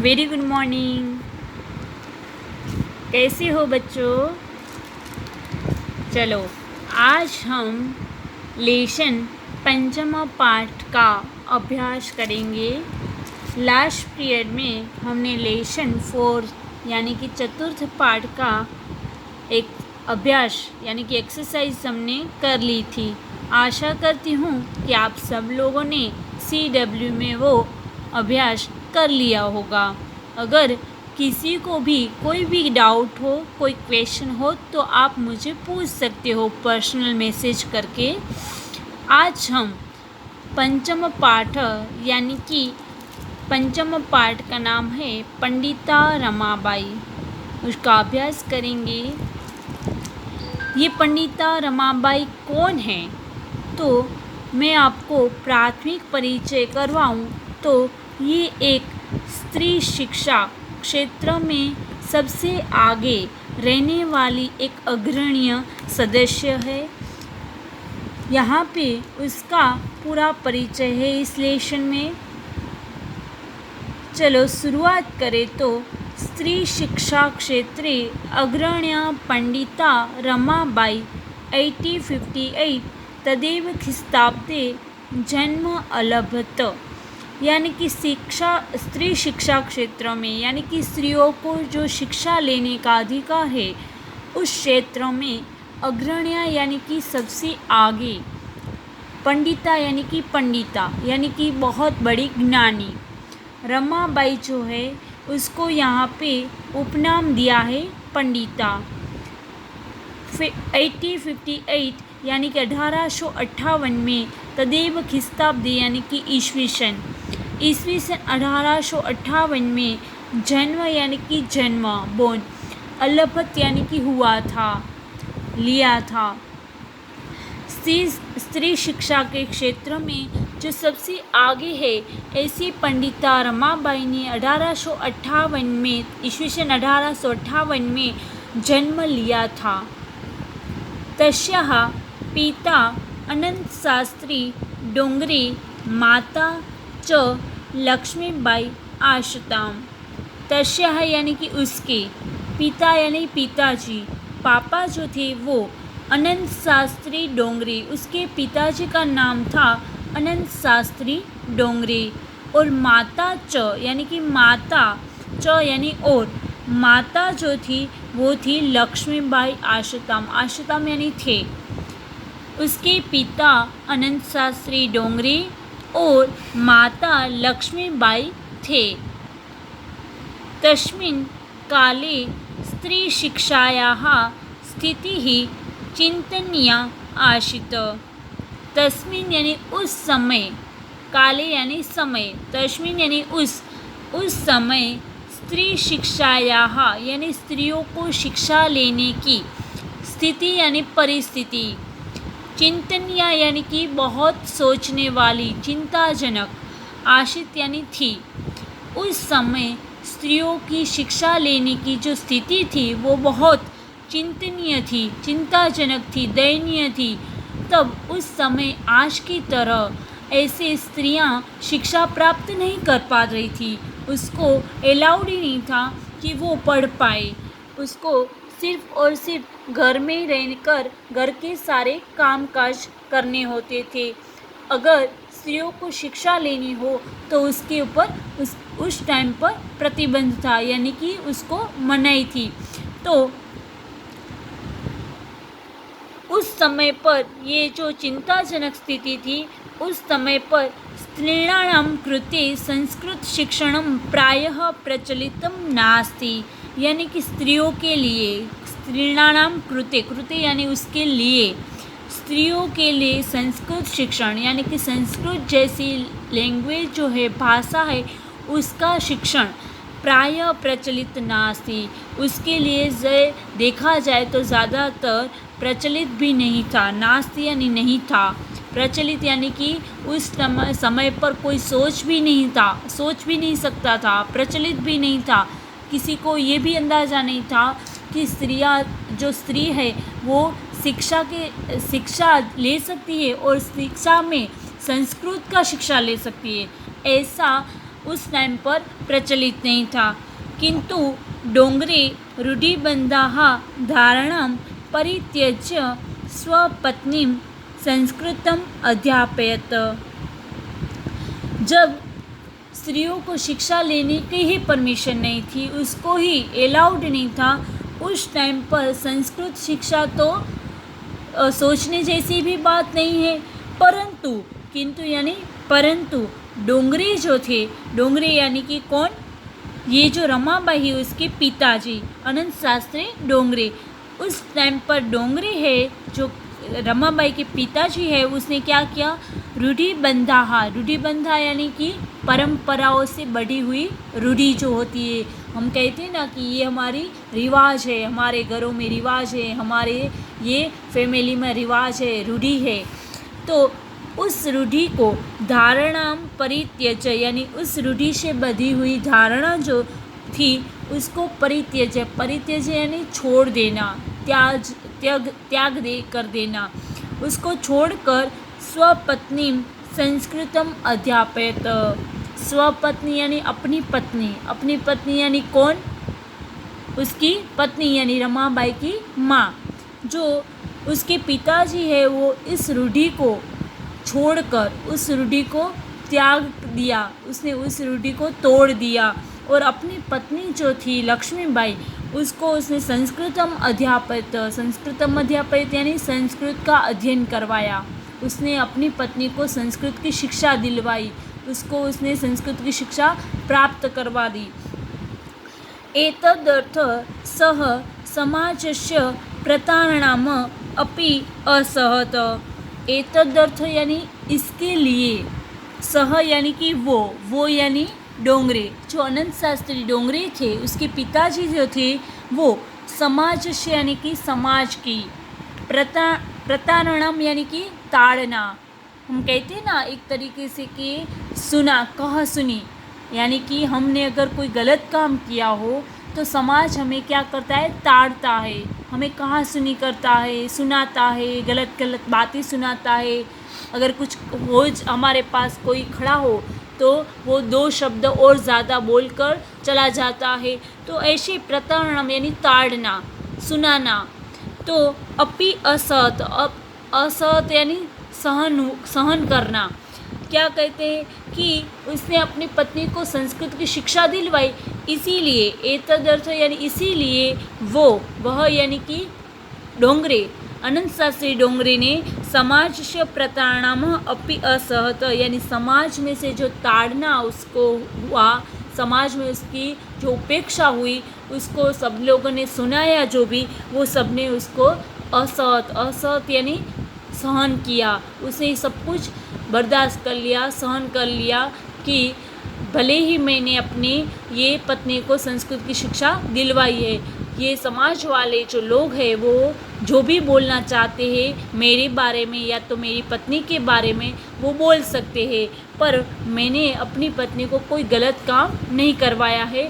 Very good morning. कैसे हो बच्चों? चलो आज हम लेसन पंचम पाठ का अभ्यास करेंगे। लास्ट पीरियड में हमने लेसन 4 यानी कि चतुर्थ पाठ का एक अभ्यास यानी कि एक्सरसाइज हमने कर ली थी। आशा करती हूँ कि आप सब लोगों ने CW में वो अभ्यास कर लिया होगा। अगर किसी को भी कोई भी डाउट हो, कोई क्वेश्चन हो तो आप मुझे पूछ सकते हो पर्सनल मैसेज करके। आज हम पंचम पाठ यानी कि पंचम पाठ का नाम है पंडिता रमाबाई, उसका अभ्यास करेंगे। ये पंडिता रमाबाई कौन है? तो मैं आपको प्राथमिक परिचय करवाऊं तो ये एक स्त्री शिक्षा क्षेत्र में सबसे आगे रहने वाली एक अग्रणीय सदस्य है। यहाँ पे उसका पूरा परिचय है इस लेसन में। चलो शुरुआत करें तो स्त्री शिक्षा क्षेत्रे अग्रण्य पंडिता रमाबाई 1858 तदेव ख्रिस्ताब्दे जन्म अलभत। यानी कि स्त्री शिक्षा क्षेत्र में यानी कि स्त्रियों को जो शिक्षा लेने का अधिकार है उस क्षेत्र में अग्रण्य यानी कि सबसे आगे, पंडिता यानी कि बहुत बड़ी ज्ञानी रमाबाई जो है उसको यहाँ पे उपनाम दिया है पंडिता। 1858 यानी कि 1858 में तदेव ख्रिस्ताब्दी यानी कि ईस्वी सन 1858 में जन्म यानी कि जन्म बोन अलभत यानी कि हुआ था, लिया था। स्त्री शिक्षा के क्षेत्र में जो सबसे आगे है ऐसी पंडिता रमाबाई ने 1858 में ईस्वी सन 1858 में जन्म लिया था। तस्याः पिता अनंत शास्त्री डोंगरे, माता च लक्ष्मीबाई आशताम। तस्याः यानी कि उसके, पिता यानी पिताजी, पापा जो थे वो अनंत शास्त्री डोंगरे, उसके पिताजी का नाम था अनंत शास्त्री डोंगरे। और माता च यानी कि माता, च यानी और, माता जो थी वो थी लक्ष्मीबाई आशताम, आशताम यानी थे। उसके पिता अनंत शास्त्री डोंगरे और माता लक्ष्मीबाई थे। तस्मिन् काले स्त्री शिक्षायाः स्थितिः चिंतनीया आसीत्। तस्मिन् यानी उस समय, काले यानी समय, तस्मिन् यानी उस समय स्त्री शिक्षायाः यानी स्त्रियों को शिक्षा लेने की स्थिति यानी परिस्थिति, चिंतनीय यानी कि बहुत सोचने वाली, चिंताजनक, आशित यानी थी। उस समय स्त्रियों की शिक्षा लेने की जो स्थिति थी वो बहुत चिंतनीय थी, चिंताजनक थी, दयनीय थी। तब उस समय आज की तरह ऐसे स्त्रियां शिक्षा प्राप्त नहीं कर पा रही थी, उसको अलाउड ही नहीं था कि वो पढ़ पाए। उसको सिर्फ और सिर्फ घर में रहकर घर के सारे कामकाज करने होते थे। अगर स्त्रियों को शिक्षा लेनी हो तो उसके ऊपर उस टाइम पर प्रतिबंध था यानी कि उसको मनाही थी। तो उस समय पर ये जो चिंताजनक स्थिति थी, उस समय पर स्त्रीणां कृते संस्कृत शिक्षणं प्रायः प्रचलितं नास्ति। यानी कि स्त्रियों के लिए, स्त्रीणां कृते, कृते यानी उसके लिए, स्त्रियों के लिए संस्कृत शिक्षण यानी कि संस्कृत जैसी लैंग्वेज जो है, भाषा है, उसका शिक्षण प्रायः प्रचलित नास्ति, उसके लिए देखा जाए तो ज़्यादातर प्रचलित भी नहीं था। नास्ति यानी नहीं था, प्रचलित यानी कि उस समय पर कोई सोच भी नहीं था, सोच भी नहीं सकता था, प्रचलित भी नहीं था। किसी को ये भी अंदाज़ा नहीं था कि जो स्त्री है वो शिक्षा ले सकती है और शिक्षा में संस्कृत का शिक्षा ले सकती है। ऐसा उस टाइम पर प्रचलित नहीं था। किंतु डोंगरे रूढ़िबन्धाः धारणां परित्यज्य स्वपत्नीं संस्कृतम् अध्यापयत्। जब स्त्रियों को शिक्षा लेने की ही परमिशन नहीं थी, उसको ही अलाउड नहीं था, उस टाइम पर संस्कृत शिक्षा तो सोचने जैसी भी बात नहीं है। परंतु डोंगरे जो थे, डोंगरे यानी कि कौन, ये जो रमाबाई है उसके पिताजी अनंत शास्त्री डोंगरे, उस टाइम पर डोंगरे है जो रमाबाई के पिताजी है, उसने क्या किया, रूढ़िबंधा यानी कि परंपराओं से बढ़ी हुई रूढ़ी जो होती है, हम कहते हैं ना कि ये हमारी रिवाज है, हमारे घरों में रिवाज है, हमारे ये फैमिली में रिवाज है, रूढ़ी है, तो उस रूढ़ी को धारणा परित्यज यानी उस रूढ़ी से बधी हुई धारणा जो थी उसको परित्यज यानी छोड़ देना, त्याग दे कर देना, उसको छोड़कर स्वपत्नी संस्कृतम अध्यापयत। स्वपत्नी यानी अपनी पत्नी यानी कौन, उसकी पत्नी यानी रमाबाई की माँ, जो उसके पिताजी है वो इस रूढ़ी को छोड़कर उस रूढ़ी को त्याग दिया, उसने उस रूढ़ी को तोड़ दिया और अपनी पत्नी जो थी लक्ष्मीबाई उसको उसने संस्कृतम अध्यापयत यानी संस्कृत का अध्ययन करवाया। उसने अपनी पत्नी को संस्कृत की शिक्षा दिलवाई, उसको उसने संस्कृत की शिक्षा प्राप्त करवा दी। एतदर्थ सह समाजस्य प्रतारणाम अपि असहत। एतदर्थ यानी इसके लिए, सह यानी कि वो यानी डोंगरे, जो अनंत शास्त्री डोंगरे थे उसके पिताजी जो थे वो समाजस्य यानी कि समाज की, प्रतारणम यानी कि ताड़ना, हम कहते हैं ना एक तरीके से कि कहा सुनी, यानी कि हमने अगर कोई गलत काम किया हो तो समाज हमें क्या करता है, ताड़ता है, हमें कहा सुनी करता है, सुनाता है, गलत बातें सुनाता है। अगर कुछ हो हमारे पास कोई खड़ा हो तो वो 2 शब्द और ज़्यादा बोलकर चला जाता है, तो ऐसे प्रतारणम यानी ताड़ना, सुनाना। तो अपि असत, असत यानी सहन करना। क्या कहते हैं कि उसने अपनी पत्नी को संस्कृत की शिक्षा दिलवाई, इसीलिए एतदर्थ यानी इसीलिए वह यानी कि डोंगरे, अनंत शास्त्री डोंगरे ने समाज से प्रताड़नाम अपि असहत यानी समाज में से जो ताड़ना उसको हुआ, समाज में उसकी जो उपेक्षा हुई, उसको सब लोगों ने सुनाया जो भी, वो सब ने उसको असहत यानी सहन किया, उसने सब कुछ बर्दाश्त कर लिया, सहन कर लिया कि भले ही मैंने अपनी ये पत्नी को संस्कृत की शिक्षा दिलवाई है, ये समाज वाले जो लोग हैं वो जो भी बोलना चाहते हैं मेरे बारे में या तो मेरी पत्नी के बारे में वो बोल सकते हैं, पर मैंने अपनी पत्नी को कोई गलत काम नहीं करवाया है,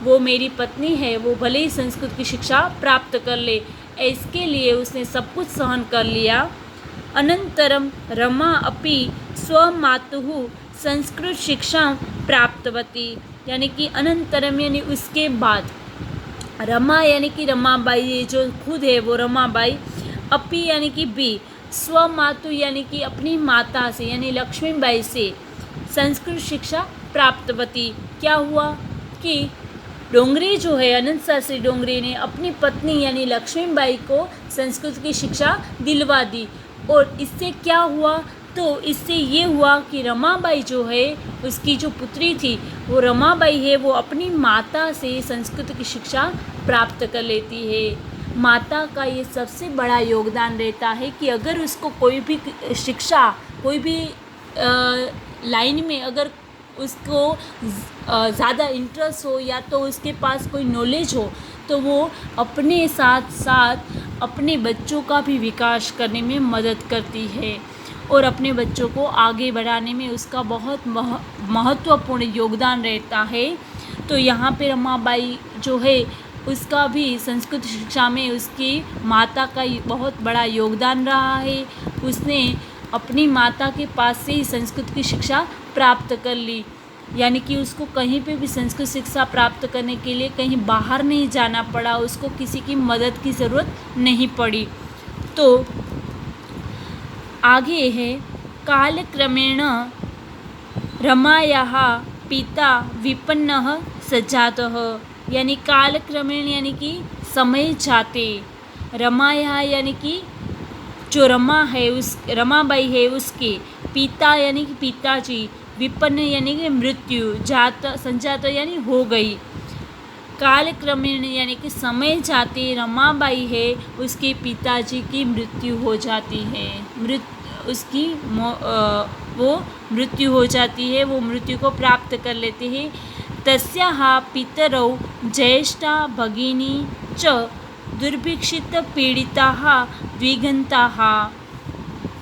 वो मेरी पत्नी है, वो भले ही संस्कृत की शिक्षा प्राप्त कर ले, इसके लिए उसने सब कुछ सहन कर लिया। अनंतरम रमा अपि स्वमातुः संस्कृत शिक्षा प्राप्तवती, यानी कि अनंतरम यानी उसके बाद, रमा यानी कि रमाबाई, ये जो खुद है वो रमाबाई, अपि यानी कि भी, स्वमातु यानी कि अपनी माता से यानी लक्ष्मीबाई से संस्कृत शिक्षा प्राप्तवती। क्या हुआ कि डोंगरे जो है अनंत शास्त्री डोंगरे ने अपनी पत्नी यानी लक्ष्मीबाई को संस्कृत की शिक्षा दिलवा दी, और इससे क्या हुआ, तो इससे ये हुआ कि रमाबाई जो है उसकी जो पुत्री थी वो रमाबाई है, वो अपनी माता से संस्कृत की शिक्षा प्राप्त कर लेती है। माता का ये सबसे बड़ा योगदान रहता है कि अगर उसको कोई भी शिक्षा, कोई भी लाइन में अगर उसको ज़्यादा इंटरेस्ट हो या तो उसके पास कोई नॉलेज हो, तो वो अपने साथ साथ अपने बच्चों का भी विकास करने में मदद करती है और अपने बच्चों को आगे बढ़ाने में उसका बहुत महत्वपूर्ण योगदान रहता है। तो यहाँ पे रमाबाई जो है उसका भी संस्कृत शिक्षा में उसकी माता का बहुत बड़ा योगदान रहा है। उसने अपनी माता के पास से ही संस्कृत की शिक्षा प्राप्त कर ली। यानी कि उसको कहीं पे भी संस्कृत शिक्षा प्राप्त करने के लिए कहीं बाहर नहीं जाना पड़ा, उसको किसी की मदद की ज़रूरत नहीं पड़ी। तो आगे है कालक्रमेण रमायाः पिता विपन्नः सजातः, यानी कालक्रमेण यानी कि समय जाते, रमायाः यानी कि जो रमाबाई है उसके पिता यानी कि पिताजी, विपन्न यानी कि मृत्यु, जात संजात यानी हो गई, कालक्रमेण यानी कि समय जाते रमाबाई है उसके पिताजी की मृत्यु हो जाती है, वो मृत्यु हो जाती है, वो मृत्यु को प्राप्त कर लेते हैं। तस्याः पितरौ ज्येष्ठा भगिनी च दुर्भिक्षित पीड़िताः द्विगन्ताः,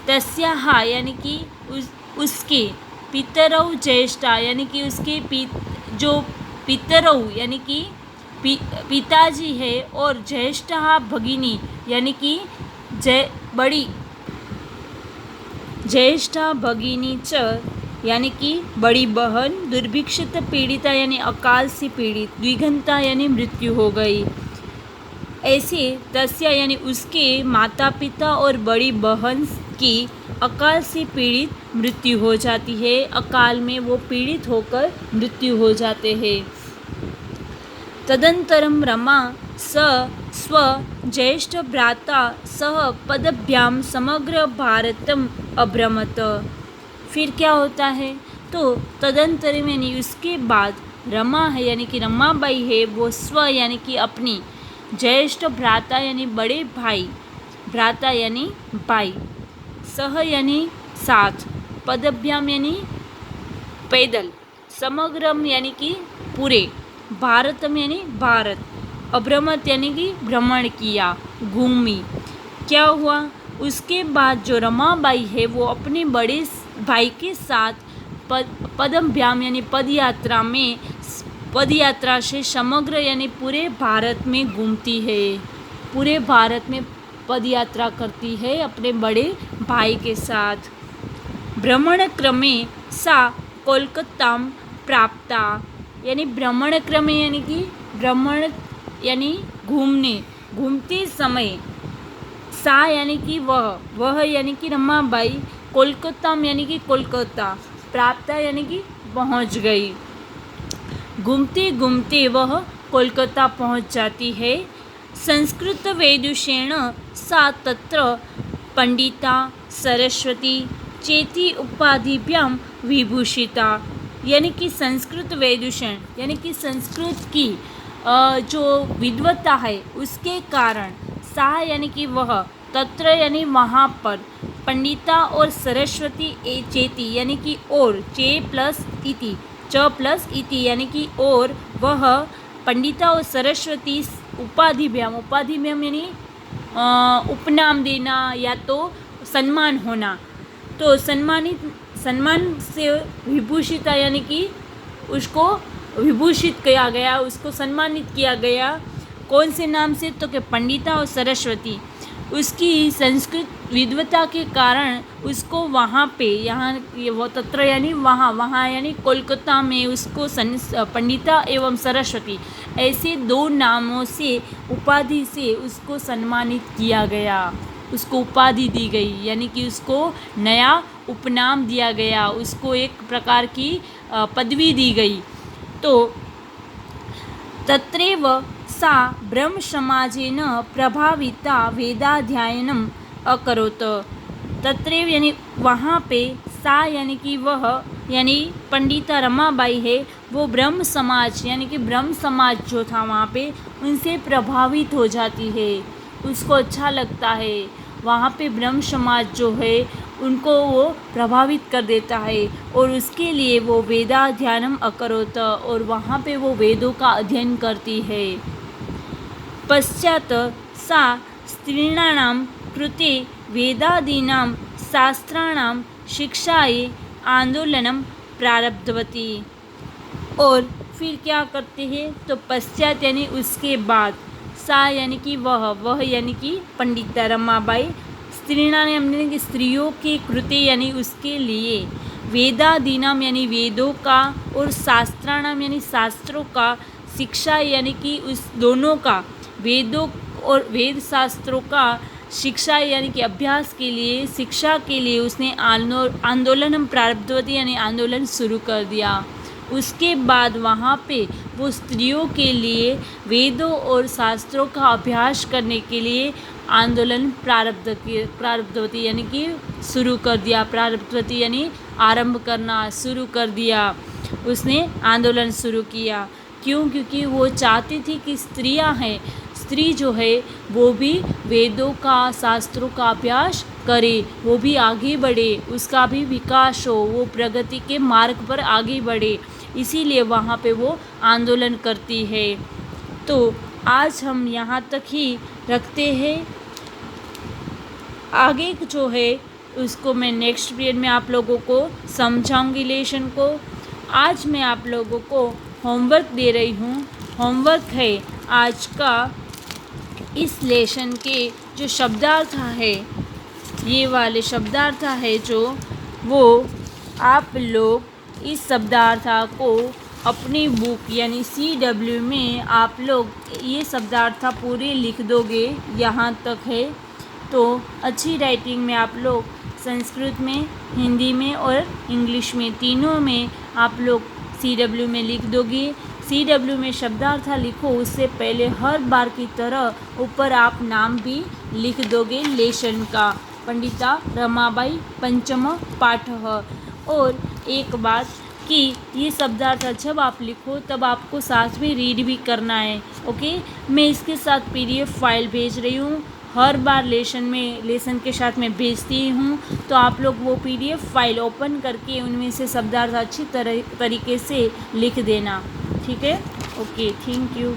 तस्याः यानी कि उसके पितरौ ज्येष्ठा यानी कि उसके जो पितरौ यानी कि पिताजी है, और ज्येष्ठा भगिनी यानी कि बड़ी ज्येष्ठा भगिनी च यानी कि बड़ी बहन, दुर्भिक्षित पीड़िता यानी अकाल से पीड़ित, द्विगंता यानी मृत्यु हो गई। ऐसे तस्या यानी उसके माता पिता और बड़ी बहन की अकाल से पीड़ित मृत्यु हो जाती है, अकाल में वो पीड़ित होकर मृत्यु हो जाते हैं। तदंतरम रमा स्व ज्येष्ठ भ्राता सह पदभ्यां समग्र भारतम अभ्रमत। फिर क्या होता है, तो तदंतरम यानी उसके बाद रमा है यानी कि रमाबाई है, वो स्व यानी कि अपनी ज्येष्ठ भ्राता यानी बड़े भाई, भ्राता यानी भाई, सह यानी साथ, पदभ्याम यानी पैदल, समग्रम यानी कि पूरे, भारतम यानी भारत, अभ्रमत यानी कि भ्रमण किया, घूमी। क्या हुआ, उसके बाद जो रमाबाई है वो अपने बड़े भाई के साथ पदभ्याम यानी पदयात्रा में, पदयात्रा से समग्र यानी पूरे भारत में घूमती है, पूरे भारत में पदयात्रा करती है अपने बड़े भाई के साथ। भ्रमण क्रमे सा कोलकाता प्राप्ता, यानी भ्रमण क्रमे यानी कि भ्रमण यानी घूमने, घूमते समय, सा यानी कि वह यानी कि रमाबाई, कोलकाता यानी कि कोलकाता, प्राप्ता यानी कि पहुंच गई, घूमते घूमते वह कोलकाता पहुंच जाती है। संस्कृत वेदुषेण सा तत्र पंडिता सरस्वती चेती उपाधिभ्यां विभूषिता, यानी कि संस्कृत वेदुषण यानी कि संस्कृत की जो विद्वत्ता है उसके कारण, सा यानी कि वह, तत्र यानी वहाँ पर, पंडिता और सरस्वती चेती यानी कि और, चे प्लस इति, च प्लस इति यानी कि और, वह पंडिता और सरस्वती उपाधिभ्याम, उपाधिभ्याम यानी उपनाम देना या तो सम्मान होना, तो सम्मान से विभूषिता यानी कि उसको विभूषित किया गया, उसको सम्मानित किया गया, कौन से नाम से, तो कि पंडिता और सरस्वती, उसकी संस्कृत विद्वता के कारण उसको वहाँ पे, यहाँ वो तत्र यानी वहाँ यानी कोलकाता में उसको पंडिता एवं सरस्वती ऐसे दो नामों से, उपाधि से उसको सम्मानित किया गया, उसको उपाधि दी गई, यानी कि उसको नया उपनाम दिया गया, उसको एक प्रकार की पदवी दी गई। तो तत्रैव सा ब्रह्म समाजेन प्रभाविता वेदाध्ययनम अकरोत, तत्रैव यानी वहाँ पे, सा यानी कि वह यानी पंडिता रमाबाई है, वो ब्रह्म समाज यानी कि ब्रह्म समाज जो था वहाँ पे उनसे प्रभावित हो जाती है, उसको अच्छा लगता है, वहाँ पे ब्रह्म समाज जो है उनको वो प्रभावित कर देता है, और उसके लिए वो वेदाध्ययनम अकरोत, और वहाँ पे वो वेदों का अध्ययन करती है। पश्चात सा स्त्रीणां कृते वेदादीनां शास्त्राणां शिक्षायै आंदोलनम प्रारब्धवती, और फिर क्या करते हैं, तो पश्चात यानी उसके बाद, सा यानी कि वह यानी कि पंडिता रमाबाई, स्त्रीणाम यानी कि स्त्रियों के कृते यानी उसके लिए, वेदादीनाम यानी वेदों का, और शास्त्राणाम यानी शास्त्रों का, शिक्षा यानी कि उस दोनों का, वेदों और वेद शास्त्रों का शिक्षा यानी कि अभ्यास के लिए, शिक्षा के लिए उसने आंदोलन प्रारब्धवती यानी आंदोलन शुरू कर दिया। उसके बाद वहाँ पे वो स्त्रियों के लिए वेदों और शास्त्रों का अभ्यास करने के लिए आंदोलन प्रारब्धवती यानी कि शुरू कर दिया। प्रारब्धवती यानी आरंभ करना शुरू कर दिया। उसने आंदोलन शुरू किया। क्यों? क्योंकि वो चाहती थी कि स्त्रियां हैं, स्त्री जो है वो भी वेदों का, शास्त्रों का अभ्यास करे, वो भी आगे बढ़े, उसका भी विकास हो, वो प्रगति के मार्ग पर आगे बढ़े, इसीलिए वहाँ पे वो आंदोलन करती है। तो आज हम यहाँ तक ही रखते हैं। आगे जो है उसको मैं नेक्स्ट पीरियड में आप लोगों को समझाऊंगी लेसन को। आज मैं आप लोगों को होमवर्क दे रही हूँ। होमवर्क है आज का, इस लेसन के जो शब्दार्थ है, ये वाले शब्दार्थ है जो, वो आप लोग इस शब्दार्थ को अपनी बुक यानी CW में आप लोग ये शब्दार्थ पूरे लिख दोगे। यहाँ तक है तो अच्छी राइटिंग में आप लोग संस्कृत में, हिंदी में और इंग्लिश में, तीनों में आप लोग CW में लिख दोगे। CW में शब्दार्थ लिखो, उससे पहले हर बार की तरह ऊपर आप नाम भी लिख दोगे लेसन का, पंडिता रमाबाई पंचम पाठः। और एक बात कि ये शब्दार्थ जब आप लिखो तब आपको साथ में रीड भी करना है। ओके, मैं इसके साथ PDF फाइल भेज रही हूँ। हर बार लेसन के साथ मैं भेजती हूँ, तो आप लोग वो PDF फाइल ओपन करके उनमें से शब्दार्थ अच्छी तरीके से लिख देना। ठीक है? Okay, thank you.